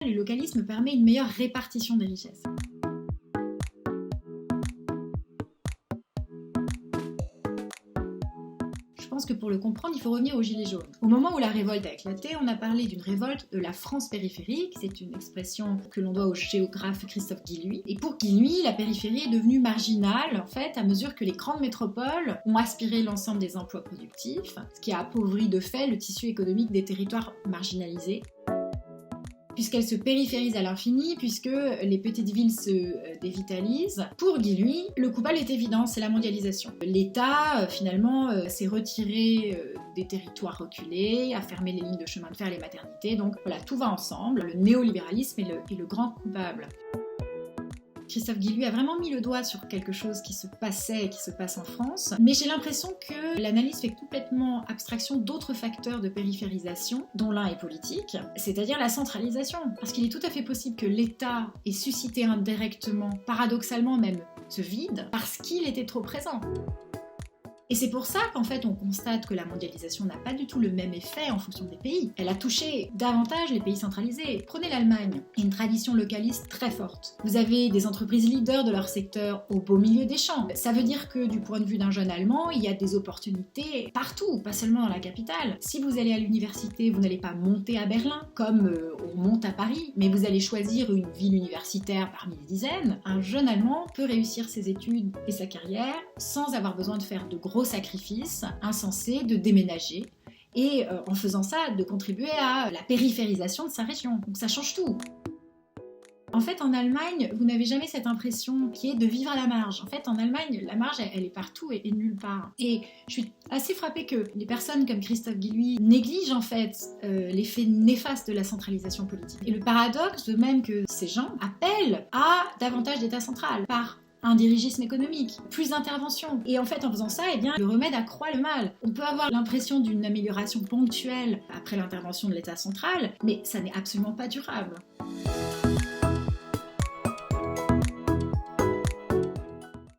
Le localisme permet une meilleure répartition des richesses. Je pense que pour le comprendre, il faut revenir aux Gilets jaunes. Au moment où la révolte a éclaté, on a parlé d'une révolte de la France périphérique. C'est une expression que l'on doit au géographe Christophe Guilluy. Et pour Guilluy, la périphérie est devenue marginale, en fait, à mesure que les grandes métropoles ont aspiré l'ensemble des emplois productifs, ce qui a appauvri de fait le tissu économique des territoires marginalisés. Puisqu'elle se périphérise à l'infini, puisque les petites villes se dévitalisent. Pour Guilluy, le coupable est évident, c'est la mondialisation. L'État, finalement, s'est retiré des territoires reculés, a fermé les lignes de chemin de fer et les maternités, donc voilà, tout va ensemble. Le néolibéralisme est le grand coupable. Christophe Guilluy a vraiment mis le doigt sur quelque chose qui se passait et qui se passe en France, mais j'ai l'impression que l'analyse fait complètement abstraction d'autres facteurs de périphérisation, dont l'un est politique, c'est-à-dire la centralisation. Parce qu'il est tout à fait possible que l'État ait suscité indirectement, paradoxalement même, ce vide, parce qu'il était trop présent. Et c'est pour ça qu'en fait on constate que la mondialisation n'a pas du tout le même effet en fonction des pays. Elle a touché davantage les pays centralisés. Prenez l'Allemagne, il y a une tradition localiste très forte. Vous avez des entreprises leaders de leur secteur au beau milieu des champs. Ça veut dire que du point de vue d'un jeune Allemand, il y a des opportunités partout, pas seulement dans la capitale. Si vous allez à l'université, vous n'allez pas monter à Berlin, comme on monte à Paris, mais vous allez choisir une ville universitaire parmi les dizaines. Un jeune Allemand peut réussir ses études et sa carrière sans avoir besoin de faire de gros sacrifices insensés, de déménager et en faisant ça, de contribuer à la périphérisation de sa région. Donc ça change tout. En fait, en Allemagne, vous n'avez jamais cette impression qui est de vivre à la marge. En fait, en Allemagne, la marge, elle est partout et nulle part. Et je suis assez frappée que les personnes comme Christophe Guilluy négligent en fait l'effet néfaste de la centralisation politique. Et le paradoxe, de même que ces gens appellent à davantage d'État central par un dirigisme économique, plus d'intervention. Et en fait, en faisant ça, eh bien, le remède accroît le mal. On peut avoir l'impression d'une amélioration ponctuelle après l'intervention de l'État central, mais ça n'est absolument pas durable.